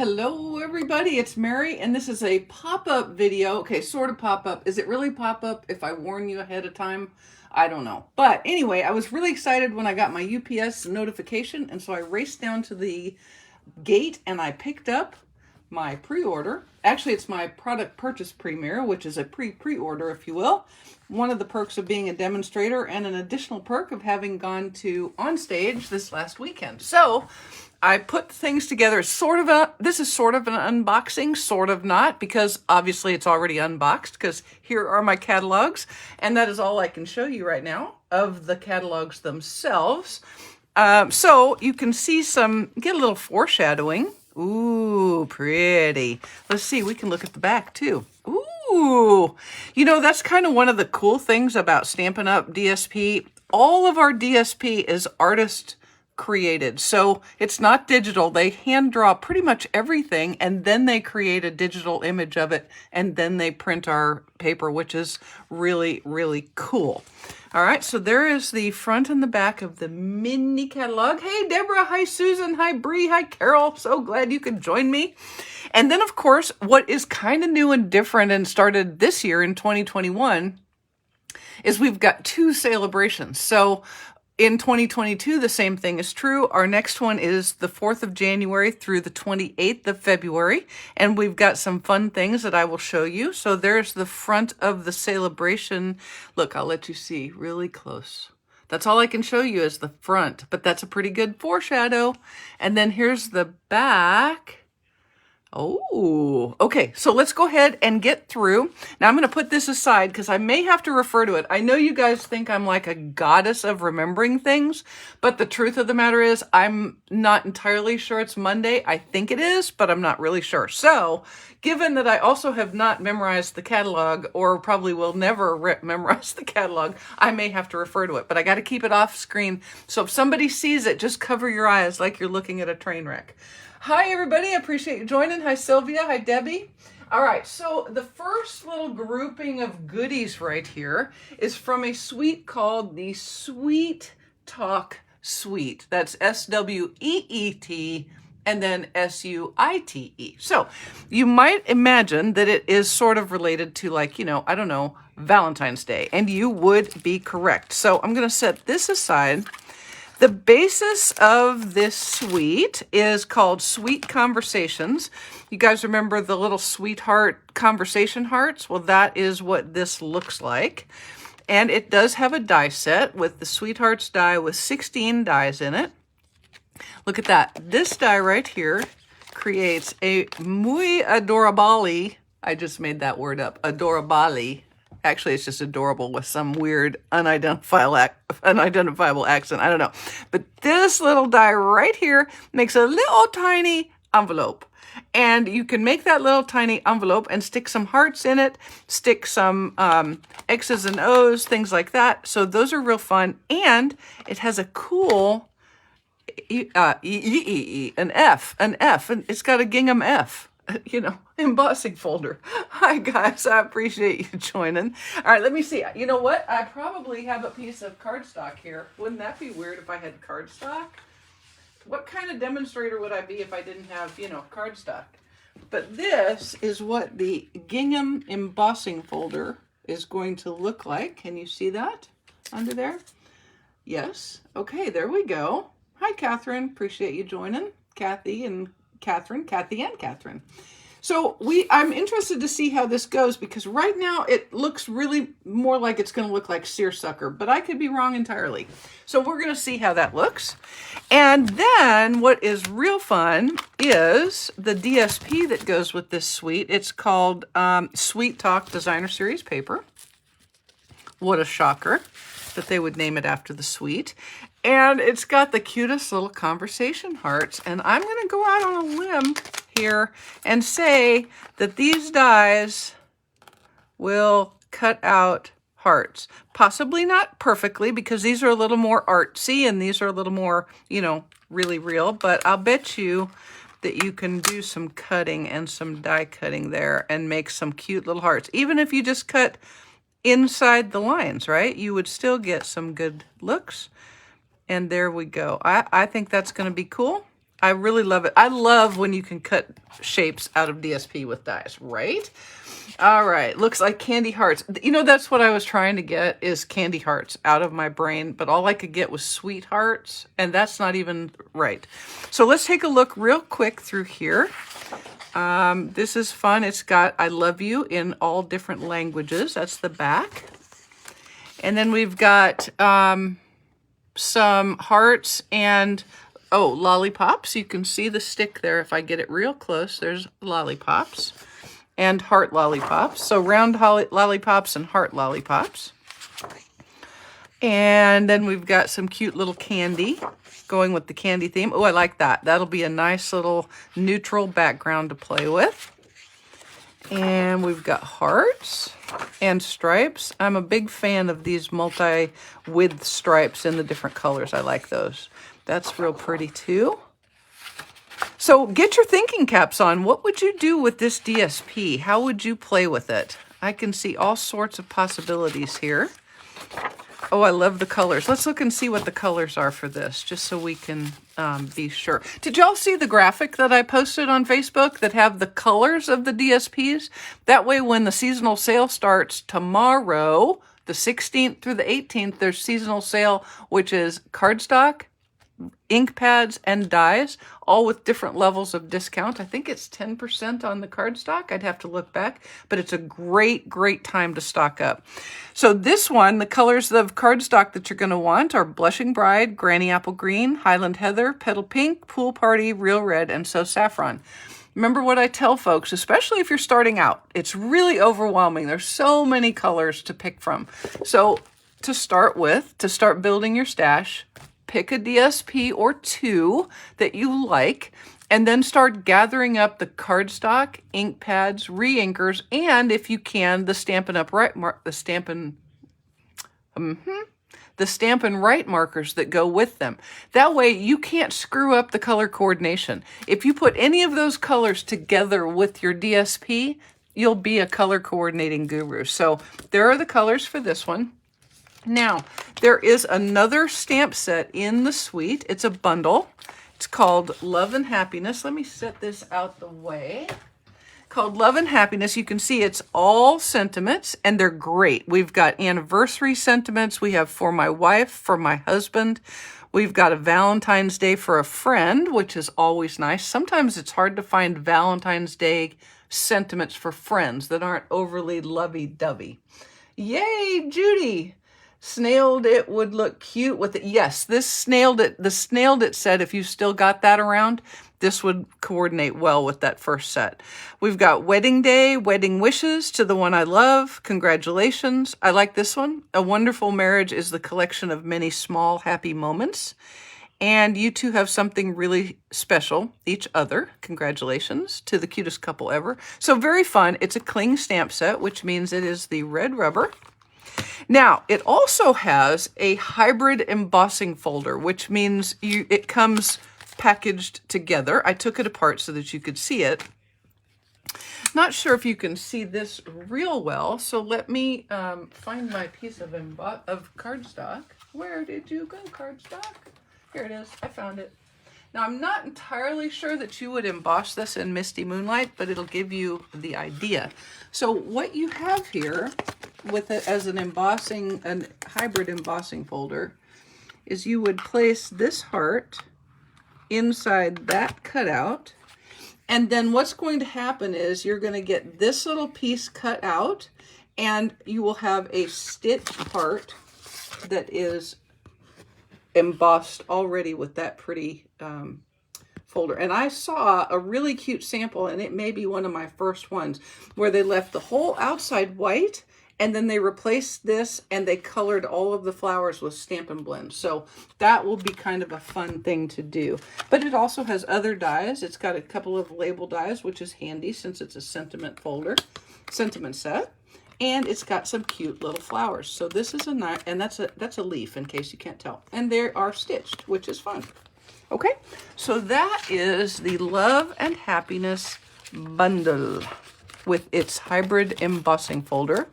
Hello everybody, it's Mary and this is a pop-up video. Okay, sort of pop-up. Is it really pop-up if I warn you ahead of time? I don't know. But anyway, I was really excited when I got my UPS notification, and so I raced down to the gate and I picked up my pre-order. Actually, it's my product purchase premiere, which is a pre-order, if you will. One of the perks of being a demonstrator and an additional perk of having gone to on stage this last weekend. So I put things together. This is sort of an unboxing, sort of not, because obviously it's already unboxed, because here are my catalogs, and that is all I can show you right now of the catalogs themselves. So you can see get a little foreshadowing. Ooh, pretty. Let's see, we can look at the back too. Ooh, you know, that's kind of one of the cool things about Stampin' Up! DSP. All of our DSP is artist created. So it's not digital. They hand draw pretty much everything, and then they create a digital image of it, and then they print our paper, which is really, really cool. All right, so there is the front and the back of the mini catalog. Hey, Deborah. Hi, Susan. Hi, Bree. Hi, Carol. So glad you could join me. And then, of course, what is kind of new and different and started this year in 2021 is we've got two Sale-A-Brations. So in 2022, the same thing is true. Our next one is the 4th of January through the 28th of February. And we've got some fun things that I will show you. So there's the front of the Sale-A-Bration. Look, I'll let you see really close. That's all I can show you is the front, but that's a pretty good foreshadow. And then here's the back. Oh, okay. So let's go ahead and get through. Now I'm going to put this aside because I may have to refer to it. I know you guys think I'm like a goddess of remembering things, but the truth of the matter is I'm not entirely sure it's Monday. I think it is, but I'm not really sure. So given that I also have not memorized the catalog, or probably will never memorize the catalog, I may have to refer to it, but I got to keep it off screen. So if somebody sees it, just cover your eyes like you're looking at a train wreck. Hi, everybody. I appreciate you joining. Hi, Sylvia. Hi, Debbie. All right, so the first little grouping of goodies right here is from a suite called the Sweet Talk Suite. That's S-W-E-E-T and then S-U-I-T-E. So you might imagine that it is sort of related to, like, you know, I don't know, Valentine's Day, and you would be correct. So I'm going to set this aside. The basis of this suite is called Sweet Conversations. You guys remember the little sweetheart conversation hearts? Well, that is what this looks like. And it does have a die set with the Sweethearts die with 16 dies in it. Look at that. This die right here creates a muy adorable, I just made that word up, adorable. Actually, it's just adorable with some weird unidentifiable accent. I don't know. But this little die right here makes a little tiny envelope. And you can make that little tiny envelope and stick some hearts in it, stick some X's and O's, things like that. So those are real fun. And it has a cool an F, and it's got a gingham F. You know, embossing folder. Hi, guys. I appreciate you joining. All right, let me see. You know what? I probably have a piece of cardstock here. Wouldn't that be weird if I had cardstock? What kind of demonstrator would I be if I didn't have, you know, cardstock? But this is what the gingham embossing folder is going to look like. Can you see that under there? Yes. Okay, there we go. Hi, Catherine. Appreciate you joining. Kathy and Catherine. So I'm interested to see how this goes, because right now it looks really more like it's going to look like seersucker, but I could be wrong entirely. So we're going to see how that looks. And then what is real fun is the DSP that goes with this suite. It's called Sweet Talk Designer Series paper. What a shocker that they would name it after the suite. And it's got the cutest little conversation hearts. And I'm going to go out on a limb here and say that these dies will cut out hearts. Possibly not perfectly, because these are a little more artsy and these are a little more, you know, really real. But I'll bet you that you can do some cutting and some die cutting there and make some cute little hearts. Even if you just cut inside the lines, right? You would still get some good looks. And there we go. I think that's going to be cool. I really love it. I love when you can cut shapes out of DSP with dies, right? All right, looks like candy hearts. You know, that's what I was trying to get, is candy hearts out of my brain, but all I could get was sweethearts, and that's not even right. So let's take a look real quick through here. This is fun. It's got I love you in all different languages. That's the back. And then we've got some hearts and, oh, lollipops. You can see the stick there. If I get it real close, there's lollipops and heart lollipops. So round lollipops and heart lollipops. And then we've got some cute little candy going with the candy theme. Oh, I like that. That'll be a nice little neutral background to play with. And we've got hearts and stripes. I'm a big fan of these multi-width stripes in the different colors. I like those. That's real pretty too. So get your thinking caps on. What would you do with this DSP? How would you play with it? I can see all sorts of possibilities here. Oh, I love the colors. Let's look and see what the colors are for this, just so we can be sure. Did y'all see the graphic that I posted on Facebook that have the colors of the DSPs? That way, when the seasonal sale starts tomorrow, the 16th through the 18th, there's seasonal sale, which is cardstock, ink pads, and dies, all with different levels of discount. I think it's 10% on the cardstock. I'd have to look back, but it's a great, great time to stock up. So this one, the colors of cardstock that you're going to want are Blushing Bride, Granny Apple Green, Highland Heather, Petal Pink, Pool Party, Real Red, and So Saffron. Remember what I tell folks, especially if you're starting out, it's really overwhelming. There's so many colors to pick from. So to start with, to start building your stash, pick a DSP or two that you like, and then start gathering up the cardstock, ink pads, re-inkers, and if you can, the Stampin' Write markers that go with them. That way you can't screw up the color coordination. If you put any of those colors together with your DSP, you'll be a color coordinating guru. So there are the colors for this one. Now, there is another stamp set in the suite. It's a bundle. It's called Love and Happiness. Let me set this out the way. Called Love and Happiness. You can see it's all sentiments, and they're great. We've got anniversary sentiments. We have for my wife, for my husband. We've got a Valentine's Day for a friend, which is always nice. Sometimes it's hard to find Valentine's Day sentiments for friends that aren't overly lovey-dovey. Yay, Judy! Snailed It would look cute with it. Yes, this Snailed It, the Snailed It set, if you still got that around, this would coordinate well with that first set. We've got Wedding Day, Wedding Wishes to the one I love. Congratulations. I like this one. A Wonderful Marriage is the collection of many small happy moments. And you two have something really special, each other. Congratulations to the cutest couple ever. So very fun. It's a cling stamp set, which means it is the red rubber. Now, it also has a hybrid embossing folder, which means it comes packaged together. I took it apart so that you could see it. Not sure if you can see this real well, so let me find my piece of cardstock. Where did you go, cardstock? Here it is. I found it. Now, I'm not entirely sure that you would emboss this in Misty Moonlight, but it'll give you the idea. So what you have here with it as an hybrid embossing folder is you would place this heart inside that cutout. And then what's going to happen is you're going to get this little piece cut out, and you will have a stitch part that is embossed already with that pretty folder. And I saw a really cute sample, and it may be one of my first ones, where they left the whole outside white, and then they replaced this and they colored all of the flowers with Stampin' Blend. So that will be kind of a fun thing to do. But it also has other dies. It's got a couple of label dies, which is handy since it's a sentiment set. And it's got some cute little flowers. So this is a nice, and that's a leaf in case you can't tell. And they are stitched, which is fun. Okay, so that is the Love and Happiness bundle with its hybrid embossing folder.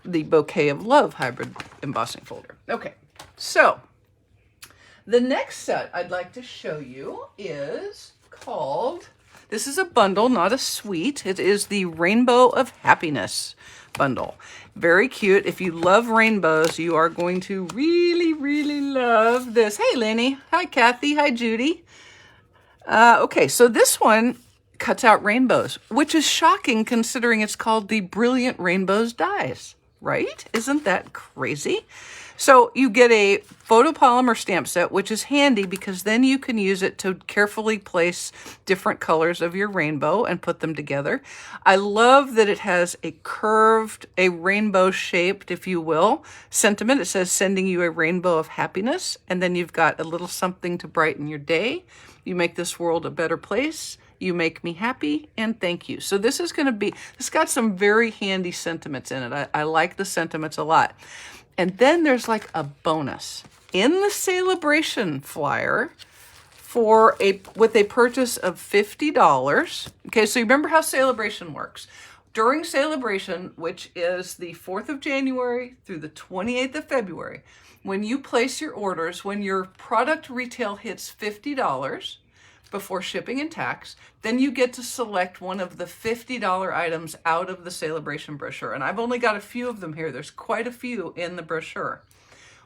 The Bouquet of Love hybrid embossing folder. Okay, so The next set I'd like to show you is called, this is a bundle, not a suite. It is the Rainbow of Happiness bundle. Very cute. If you love rainbows, you are going to really, really love this. Hey, Lenny. Hi, Kathy. Hi, Judy. Okay, so this one cuts out rainbows, which is shocking considering it's called the Brilliant Rainbows Dies, right? Isn't that crazy? So you get a photopolymer stamp set, which is handy because then you can use it to carefully place different colors of your rainbow and put them together. I love that it has a curved, a rainbow shaped, if you will, sentiment. It says sending you a rainbow of happiness. And then you've got a little something to brighten your day. You make this world a better place. You make me happy, and thank you. So this is going to be, it's got some very handy sentiments in it. I like the sentiments a lot. And then there's like a bonus in the Sale-A-Bration flyer with a purchase of $50. Okay, so you remember how Sale-A-Bration works. During Sale-A-Bration, which is the 4th of January through the 28th of February, when you place your orders, when your product retail hits $50 before shipping and tax, then you get to select one of the $50 items out of the Sale-A-Bration brochure. And I've only got a few of them here. There's quite a few in the brochure.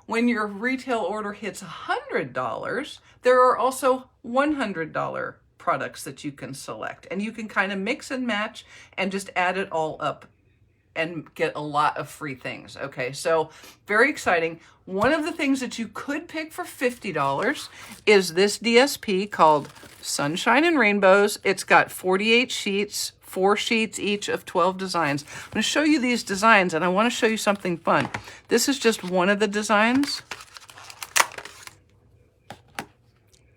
When your retail order hits $100, there are also $100 products that you can select. And you can kind of mix and match and just add it all up and get a lot of free things. Okay, so very exciting. One of the things that you could pick for $50 is this DSP called Sunshine and Rainbows. It's got 48 sheets, 4 sheets each of 12 designs. I'm going to show you these designs, and I want to show you something fun. This is just one of the designs.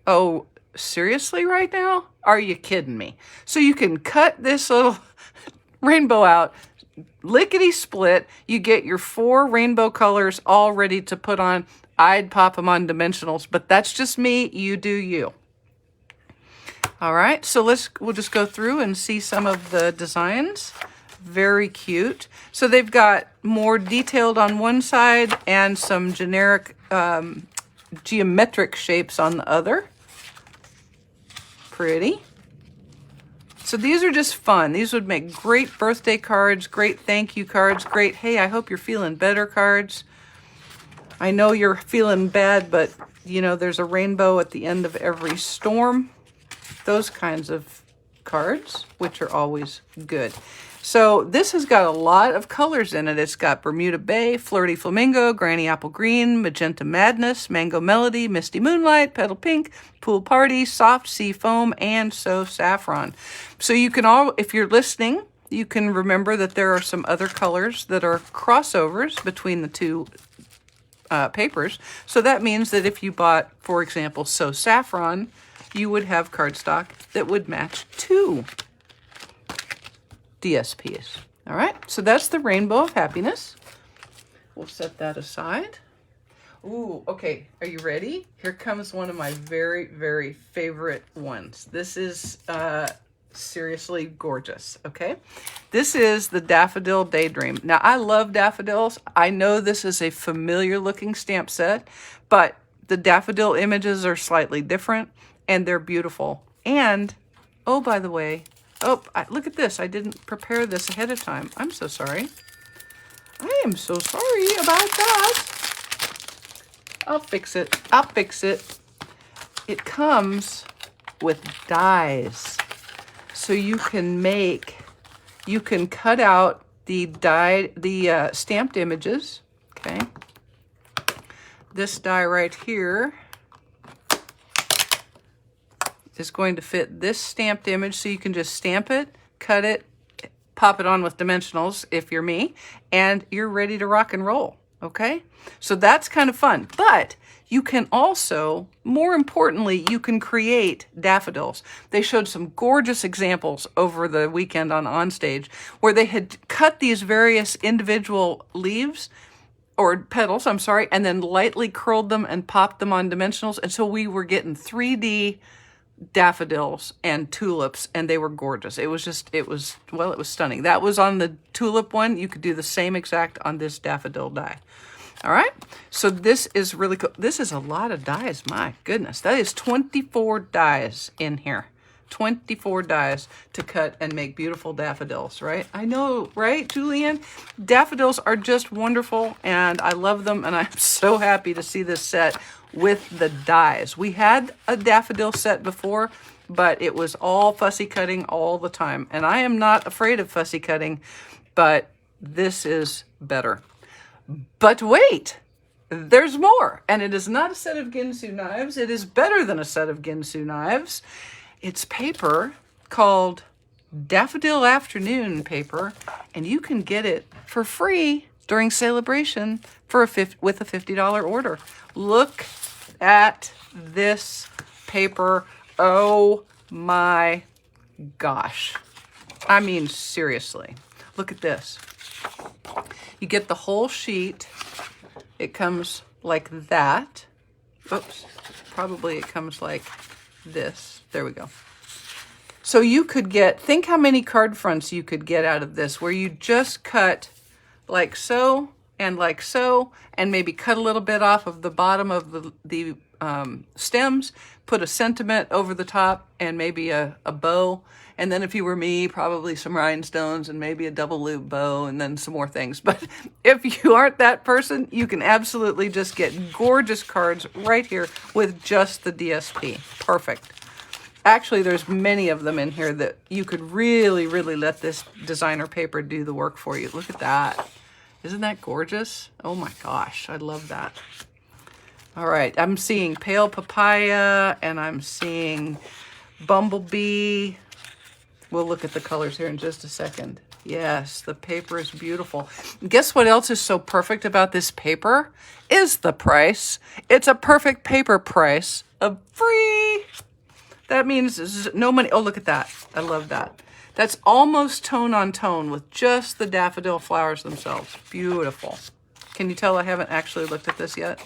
Oh, seriously right now? Are you kidding me? So you can cut this little rainbow out, lickety split, you get your 4 rainbow colors all ready to put on. I'd pop them on dimensionals, but that's just me. You do you. All right, so we'll just go through and see some of the designs. Very cute. So they've got more detailed on one side and some generic geometric shapes on the other. Pretty. So these are just fun. These would make great birthday cards, great thank you cards, great, hey, I hope you're feeling better cards. I know you're feeling bad, but, you know, there's a rainbow at the end of every storm. Those kinds of cards, which are always good. So this has got a lot of colors in it. It's got Bermuda Bay, Flirty Flamingo, Granny Apple Green, Magenta Madness, Mango Melody, Misty Moonlight, Petal Pink, Pool Party, Soft Sea Foam, and So Saffron. So you can all, if you're listening, you can remember that there are some other colors that are crossovers between the two papers. So that means that if you bought, for example, So Saffron, you would have cardstock that would match 2 DSPs. All right, so that's the Rainbow of Happiness. We'll set that aside. Ooh, okay, are you ready? Here comes one of my very, very favorite ones. This is seriously gorgeous, okay? This is the Daffodil Daydream. Now, I love daffodils. I know this is a familiar looking stamp set, but the daffodil images are slightly different and they're beautiful. And, oh, by the way, look at this. I didn't prepare this ahead of time. I'm so sorry. I am so sorry about that. I'll fix it. I'll fix it. It comes with dies. So you can cut out the stamped images. Okay. This die right here is going to fit this stamped image, so you can just stamp it, cut it, pop it on with dimensionals if you're me, and you're ready to rock and roll, okay? So that's kind of fun, but you can also, more importantly, you can create daffodils. They showed some gorgeous examples over the weekend on Onstage where they had cut these various individual leaves, or petals, I'm sorry, and then lightly curled them and popped them on dimensionals, and so we were getting 3D daffodils and tulips, and they were gorgeous. It was stunning. That was on the tulip one. You could do the same exact on this daffodil die. All right, so this is really cool. This is a lot of dies. My goodness, that is 24 dies in here. 24 dies to cut and make beautiful daffodils, right? I know, right, Julianne? Daffodils are just wonderful, and I love them, and I'm so happy to see this set with the dies. We had a daffodil set before, but it was all fussy cutting all the time, and I am not afraid of fussy cutting, but this is better. But wait, there's more, and it is not a set of Ginsu knives. It is better than a set of Ginsu knives. It's paper called Daffodil Afternoon paper, and you can get it for free during Sale-A-Bration for with a $50 order. Look at this paper. Oh my gosh. I mean, seriously. Look at this. You get the whole sheet. It comes like that. Oops. Probably it comes like this. There we go. So you could get, think how many card fronts you could get out of this, where you just cut like so, and maybe cut a little bit off of the bottom of the stems, put a sentiment over the top, and maybe a bow. And then if you were me, probably some rhinestones and maybe a double loop bow and then some more things. But if you aren't that person, you can absolutely just get gorgeous cards right here with just the DSP. Perfect. Actually, there's many of them in here that you could really, really let this designer paper do the work for you. Look at that. Isn't that gorgeous? Oh my gosh, I love that. All right, I'm seeing pale papaya and I'm seeing bumblebee. We'll look at the colors here in just a second. Yes, the paper is beautiful. Guess what else is so perfect about this paper? Is the price. It's a perfect paper price of free. That means no money. Oh, look at that. I love that. That's almost tone on tone with just the daffodil flowers themselves. Beautiful. Can you tell I haven't actually looked at this yet?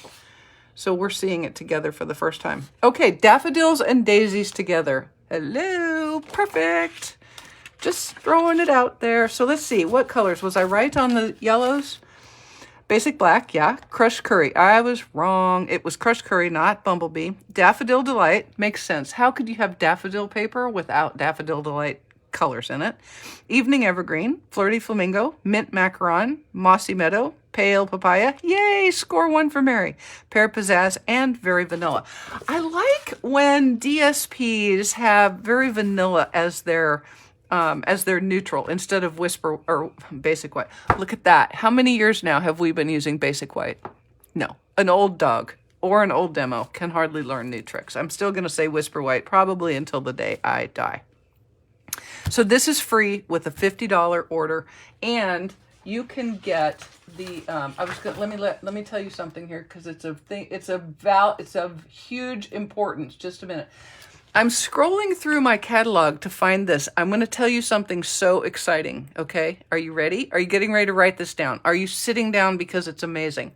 So we're seeing it together for the first time. Okay, daffodils and daisies together. Hello, perfect. Just throwing it out there. So let's see, what colors? Was I right on the yellows? Basic black, yeah. Crushed curry. I was wrong. It was crushed curry, not bumblebee. Daffodil Delight. Makes sense. How could you have daffodil paper without Daffodil Delight colors in it? Evening Evergreen, Flirty Flamingo, Mint Macaron, Mossy Meadow, Pale Papaya. Yay, score 1 for Mary. Pear Pizzazz and Very Vanilla. I like when DSPs have Very Vanilla as their neutral instead of Whisper or Basic White. Look at that. How many years now have we been using Basic White? No. An old dog or an old demo can hardly learn new tricks. I'm still going to say Whisper White probably until the day I die. So this is free with a $50 order, and you can get the let me tell you something here, because it's of huge importance. Just a minute. I'm scrolling through my catalog to find this. I'm going to tell you something so exciting, okay? Are you ready? Are you getting ready to write this down? Are you sitting down because it's amazing?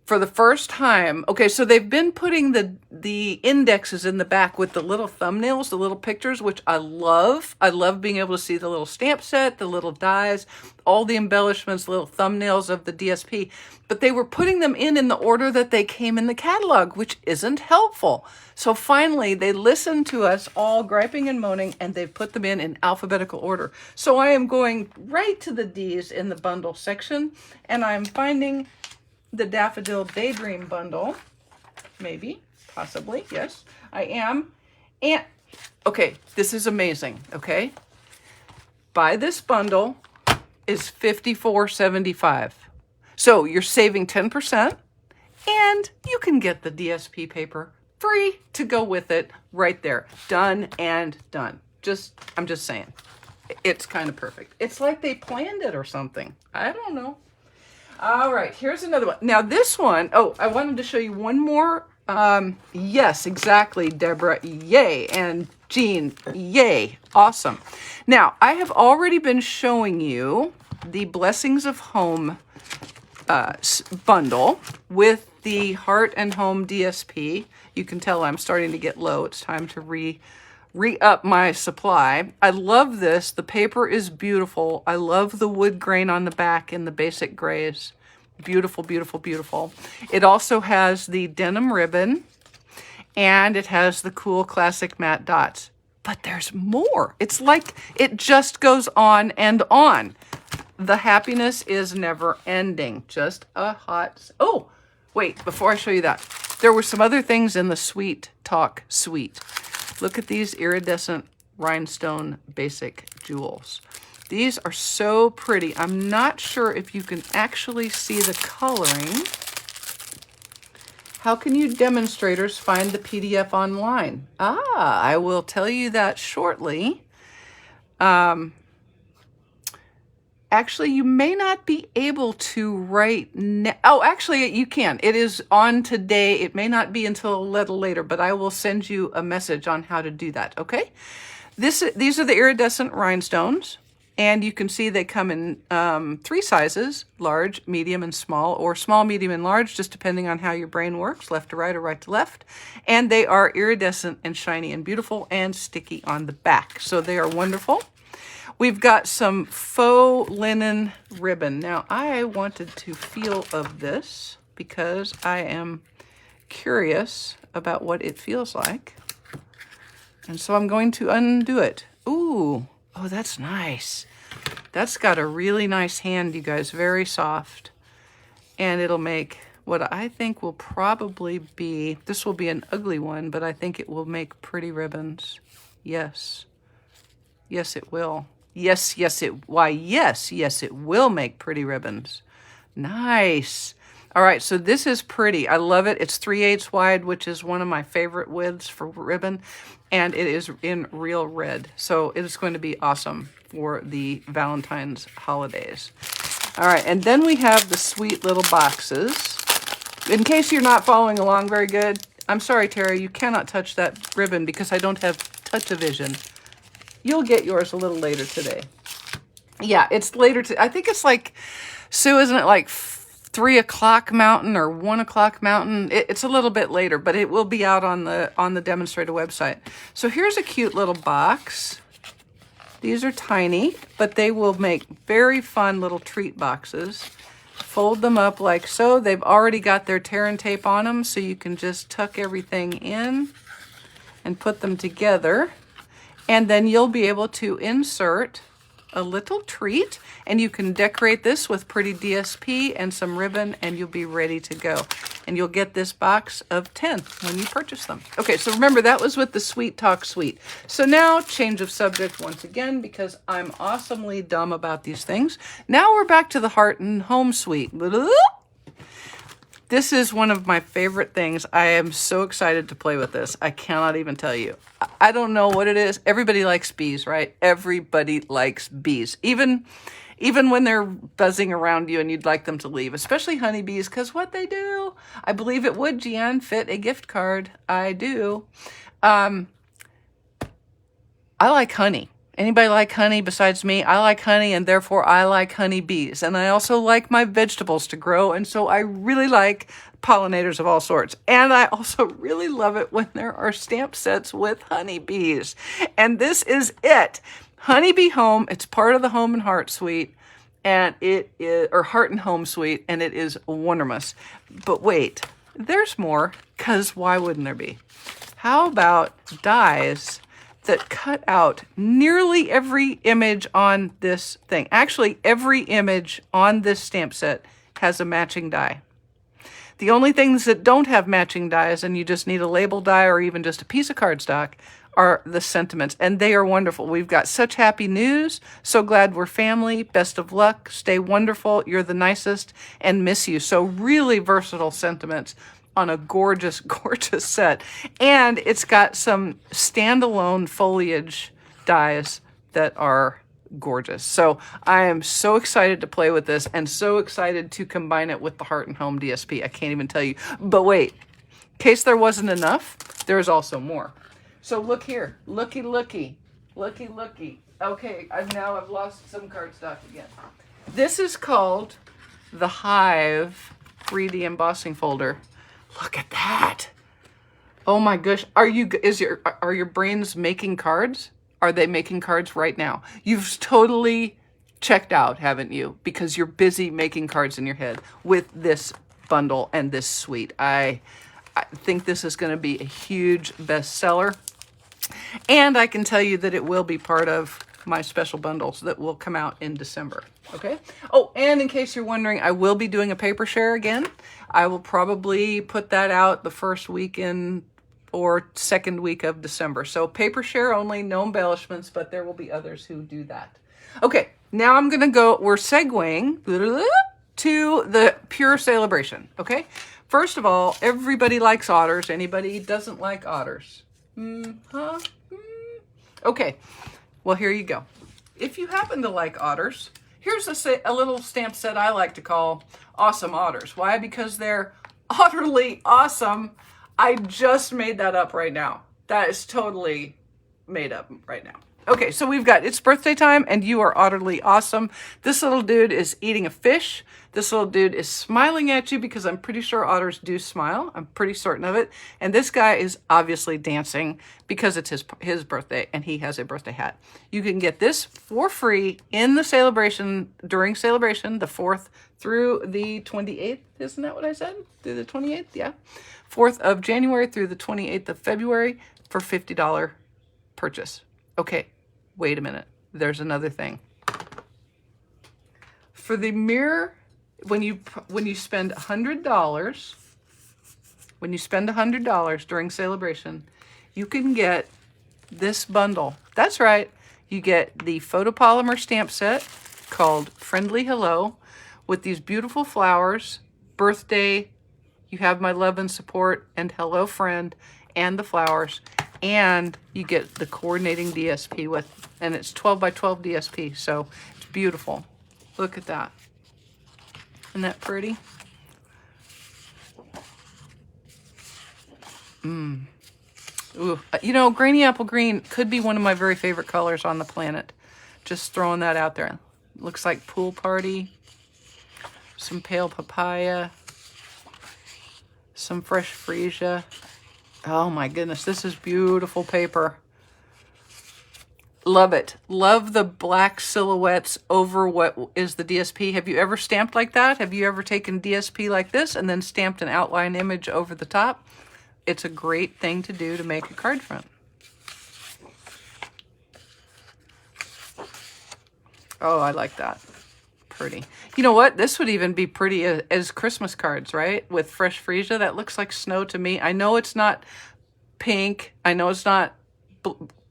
For the first time, okay, so they've been putting the indexes in the back with the little thumbnails, the little pictures, which I love. I love being able to see the little stamp set, the little dies, all the embellishments, little thumbnails of the DSP. But they were putting them in the order that they came in the catalog, which isn't helpful. So finally, they listened to us all griping and moaning, and they've put them in alphabetical order. So I am going right to the D's in the bundle section, and I'm finding the Daffodil Daydream bundle. Maybe, possibly, yes, I am. And, okay, this is amazing, okay? Buy this bundle is $54.75. So you're saving 10%, and you can get the DSP paper free to go with it right there. Done and done. I'm just saying. It's kind of perfect. It's like they planned it or something. I don't know. All right, here's another one. Now this one, oh, I wanted to show you one more. Yes, exactly, Deborah. Yay. And Jean, yay. Awesome. Now, I have already been showing you the Blessings of Home bundle with the Heart and Home DSP. You can tell I'm starting to get low. It's time to re-up my supply. I love this. The paper is beautiful. I love the wood grain on the back in the basic grays. Beautiful, beautiful, beautiful. It also has the denim ribbon, and it has the cool classic matte dots. But there's more. It's like it just goes on and on. The happiness is never ending. Just a hot... Oh, wait, before I show you that, there were some other things in the Sweet Talk Suite. Look at these iridescent rhinestone basic jewels. These are so pretty. I'm not sure if you can actually see the coloring. How can you demonstrators find the PDF online? I will tell you that shortly. Actually, you may not be able to right now. Oh, actually, you can. It is on today. It may not be until a little later, but I will send you a message on how to do that, okay? These are the iridescent rhinestones. And you can see they come in 3 sizes, large, medium, and small, or small, medium, and large, just depending on how your brain works, left to right or right to left. And they are iridescent and shiny and beautiful and sticky on the back. So they are wonderful. We've got some faux linen ribbon. Now, I wanted to feel of this because I am curious about what it feels like. And so I'm going to undo it. Ooh. Oh, that's nice. That's got a really nice hand, you guys. Very soft. And it'll make what I think will probably be, this will be an ugly one, but I think it will make pretty ribbons. Yes. Yes, it will. Yes, yes, it will make pretty ribbons. Nice. All right, so this is pretty. I love it. It's 3/8 wide, which is one of my favorite widths for ribbon. And it is in real red. So it is going to be awesome for the Valentine's holidays. All right, and then we have the sweet little boxes. In case you're not following along very good, I'm sorry, Tara, you cannot touch that ribbon because I don't have touch-o-vision. You'll get yours a little later today. Yeah, it's later. I think it's like, Sue, isn't it like 3 o'clock Mountain or 1 o'clock Mountain? It's a little bit later, but it will be out on the demonstrator website. So here's a cute little box. These are tiny, but they will make very fun little treat boxes. Fold them up like so. They've already got their tear and tape on them, so you can just tuck everything in and put them together. And then you'll be able to insert a little treat, and you can decorate this with pretty DSP and some ribbon, and you'll be ready to go. And you'll get this box of 10 when you purchase them. Okay, so remember, that was with the Sweet Talk Suite. So now, change of subject once again, because I'm awesomely dumb about these things. Now we're back to the Heart and Home Suite. This is one of my favorite things. I am so excited to play with this. I cannot even tell you. I don't know what it is. Everybody likes bees, right? Everybody likes bees. Even when they're buzzing around you and you'd like them to leave, especially honeybees, because what they do, I believe it would, Jan, fit a gift card. I do. I like honey. Anybody like honey besides me? I like honey, and therefore I like honeybees. And I also like my vegetables to grow, and so I really like pollinators of all sorts. And I also really love it when there are stamp sets with honeybees. And this is it. Honeybee Home. It's part of the Home and Heart Suite, and it is, or Heart and Home Suite, and it is wonderfous. But wait, there's more, because why wouldn't there be? How about dies that cut out nearly every image on this thing? Actually, every image on this stamp set has a matching die. The only things that don't have matching dies, and you just need a label die or even just a piece of cardstock, are the sentiments, and they are wonderful. We've got such happy news. So glad we're family. Best of luck. Stay wonderful. You're the nicest, and miss you. So really versatile sentiments on a gorgeous, gorgeous set. And it's got some standalone foliage dies that are gorgeous. So I am so excited to play with this and so excited to combine it with the Heart and Home DSP. I can't even tell you. But wait, in case there wasn't enough, there's also more. So look here. Looky, looky. Looky, looky. Okay, I've lost some cardstock again. This is called the Hive 3D embossing folder. Look at that. Oh my gosh. Are your brains making cards? Are they making cards right now? You've totally checked out, haven't you? Because you're busy making cards in your head with this bundle and this suite. I think this is going to be a huge bestseller. And I can tell you that it will be part of my special bundles that will come out in December. Okay. Oh, and in case you're wondering, I will be doing a paper share again. I will probably put that out the first weekend or second week of December. So paper share only, no embellishments, but there will be others who do that. Okay, now I'm going to go, we're segueing to the pure Sale-A-Bration. Okay. First of all, everybody likes otters. Anybody doesn't like otters? Okay, well, here you go. If you happen to like otters, here's a little stamp set I like to call Awesome Otters. Why? Because they're utterly awesome. I just made that up right now. That is totally made up right now. Okay, so we've got It's Birthday Time and You Are Utterly Awesome. This little dude is eating a fish. This little dude is smiling at you because I'm pretty sure otters do smile. I'm pretty certain of it. And this guy is obviously dancing because it's his birthday and he has a birthday hat. You can get this for free in the Sale-A-Bration, during Sale-A-Bration, the 4th through the 28th. Isn't that what I said? Through the 28th? Yeah. 4th of January through the 28th of February for $50 purchase. Okay. Wait a minute. There's another thing. For the mere, when you spend $100, during Sale-A-Bration, you can get this bundle. That's right. You get the photopolymer stamp set called Friendly Hello with these beautiful flowers, birthday, you have my love and support, and hello friend, and the flowers. And you get the coordinating DSP with, and it's 12 by 12 DSP, so it's beautiful. Look at that. Isn't that pretty? Ooh, you know, Grainy Apple Green could be one of my very favorite colors on the planet. Just throwing that out there. Looks like Pool Party. Some Pale Papaya. Some Fresh Freesia. Oh my goodness, this is beautiful paper. Love it. Love the black silhouettes over what is the DSP. Have you ever stamped like that? Have you ever taken DSP like this and then stamped an outline image over the top? It's a great thing to do to make a card front. Oh, I like that. Pretty. You know what? This would even be pretty as Christmas cards, right? With Fresh Freesia. That looks like snow to me. I know it's not pink. I know it's not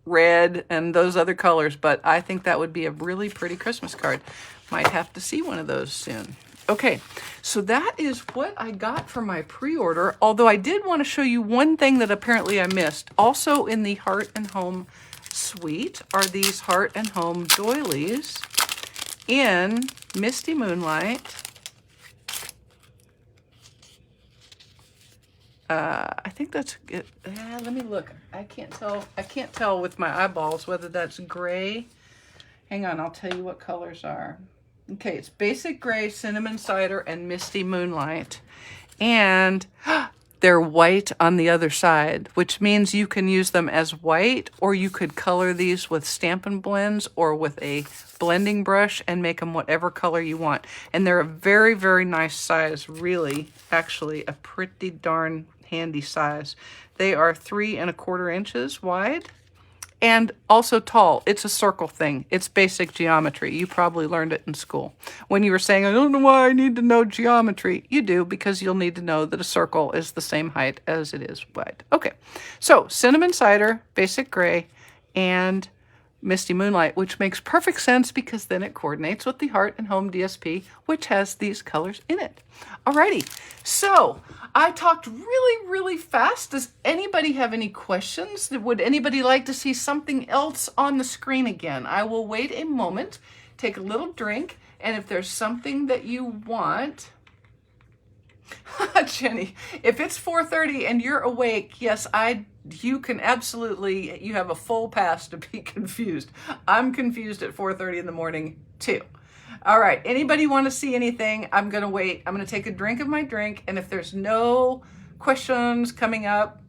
red and those other colors, but I think that would be a really pretty Christmas card. Might have to see one of those soon. Okay, so that is what I got for my pre-order, although I did want to show you one thing that apparently I missed. Also in the Heart and Home suite are these Heart and Home doilies in Misty Moonlight. I think that's it. Let me look. I can't tell with my eyeballs whether that's gray. Hang on, I'll tell you what colors are. Okay, it's Basic Gray, Cinnamon Cider, and Misty Moonlight. And they're white on the other side, which means you can use them as white, or you could color these with Stampin' Blends or with a blending brush and make them whatever color you want. And they're a very, very nice size, really, actually a pretty darn handy size. They are 3 1/4 inches wide and also tall. It's a circle thing. It's basic geometry. You probably learned it in school. When you were saying, I don't know why I need to know geometry. You do, because you'll need to know that a circle is the same height as it is wide. Okay, so Cinnamon Cider, Basic Gray, and Misty Moonlight, which makes perfect sense because then it coordinates with the Heart and Home DSP, which has these colors in it. Alrighty, so I talked really, really fast. Does anybody have any questions? Would anybody like to see something else on the screen again? I will wait a moment, take a little drink, and if there's something that you want... Jenny, if it's 4:30 and you're awake, yes, you can absolutely, you have a full pass to be confused. I'm confused at 4:30 in the morning too. All right, anybody want to see anything? I'm going to wait. I'm going to take a drink of my drink, and if there's no questions coming up,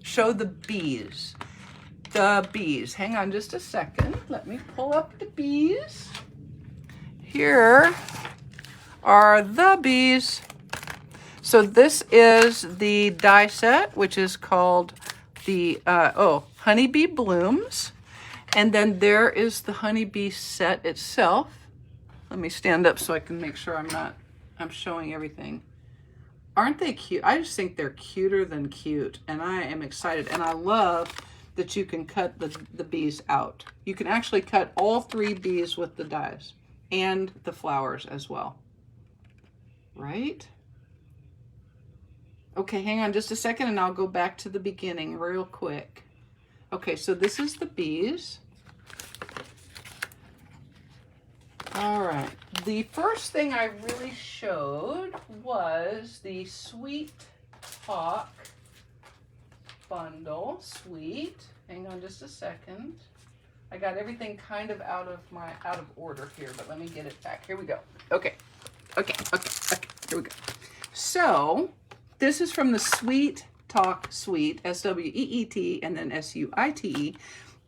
show the bees. The bees. Hang on just a second. Let me pull up the bees. here are the bees. So this is the die set, which is called the Honeybee Blooms. And then there is the honeybee set itself. Let me stand up so I can make sure I'm showing everything. Aren't they cute? I just think they're cuter than cute, and I am excited. And I love that you can cut the bees out. You can actually cut all 3 bees with the dies and the flowers as well. Right? Okay, hang on just a second and I'll go back to the beginning real quick. Okay, so this is the bees. All right, the first thing I really showed was the Sweet Talk bundle. Sweet, hang on just a second. I got everything kind of out of order here, but let me get it back. Here we go. Okay, here we go. So, this is from the Sweet Talk Suite, S-W-E-E-T, and then S-U-I-T-E.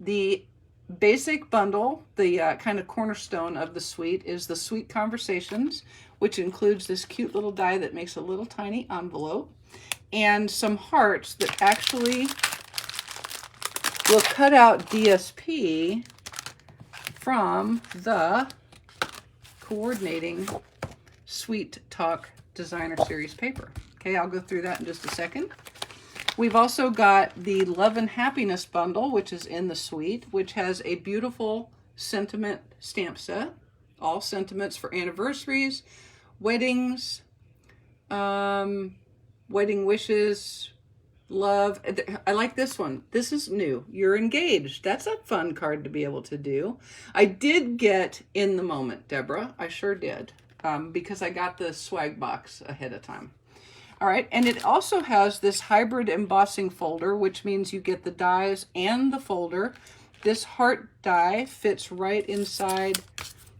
The basic bundle, the kind of cornerstone of the suite, is the Sweet Conversations, which includes this cute little die that makes a little tiny envelope, and some hearts that actually will cut out DSP from the coordinating Sweet Talk Designer Series paper. Okay, I'll go through that in just a second. We've also got the Love and Happiness bundle, which is in the suite, which has a beautiful sentiment stamp set. All sentiments for anniversaries, weddings, wedding wishes, love. I like this one. This is new. You're engaged. That's a fun card to be able to do. I did get In the Moment, Deborah. I sure did, because I got the swag box ahead of time. All right, and it also has this hybrid embossing folder, which means you get the dies and the folder. This heart die fits right inside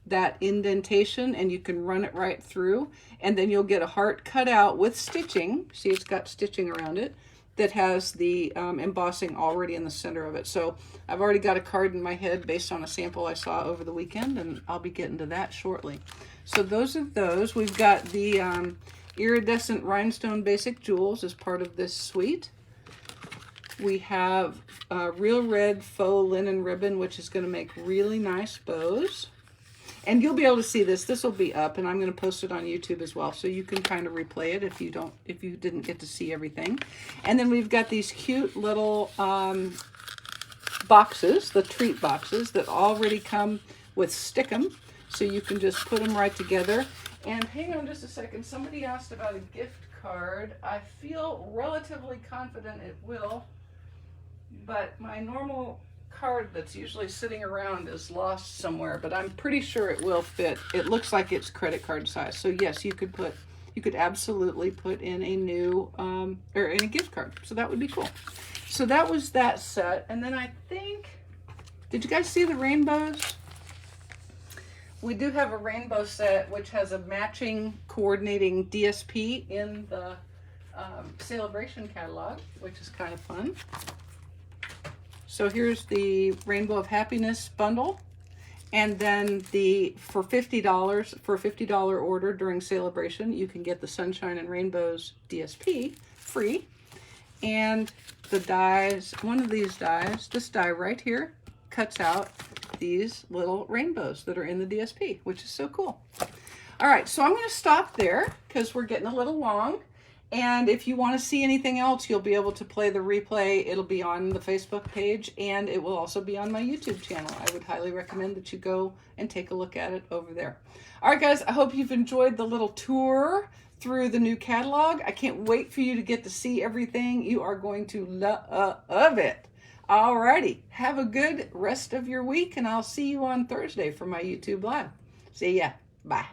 that indentation, and you can run it right through. And then you'll get a heart cut out with stitching. See, it's got stitching around it that has the embossing already in the center of it. So I've already got a card in my head based on a sample I saw over the weekend, and I'll be getting to that shortly. So those are those. We've got the Iridescent Rhinestone Basic Jewels as part of this suite. We have Real Red Faux Linen Ribbon, which is going to make really nice bows. And you'll be able to see this. This will be up, and I'm going to post it on YouTube as well, so you can kind of replay it if you didn't get to see everything. And then we've got these cute little boxes, the treat boxes, that already come with Stickum, so you can just put them right together. And hang on just a second, somebody asked about a gift card. I feel relatively confident it will, but my normal card that's usually sitting around is lost somewhere, but I'm pretty sure it will fit. It looks like it's credit card size. So yes, you could absolutely put in a new, or in a gift card. So that would be cool. So that was that set. And then I think, did you guys see the rainbows? We do have a rainbow set, which has a matching coordinating DSP in the Sale-A-Bration catalog, which is kind of fun. So here's the Rainbow of Happiness bundle. And then for $50, for a $50 order during Sale-A-Bration, you can get the Sunshine and Rainbows DSP free. And the dies, one of these dies, this die right here, cuts out these little rainbows that are in the DSP, which is so cool. All right, so I'm going to stop there because we're getting a little long. And if you want to see anything else, you'll be able to play the replay. It'll be on the Facebook page, and it will also be on my YouTube channel. I would highly recommend that you go and take a look at it over there. All right, guys, I hope you've enjoyed the little tour through the new catalog. I can't wait for you to get to see everything. You are going to love it. Alrighty, have a good rest of your week, and I'll see you on Thursday for my YouTube Live. See ya. Bye.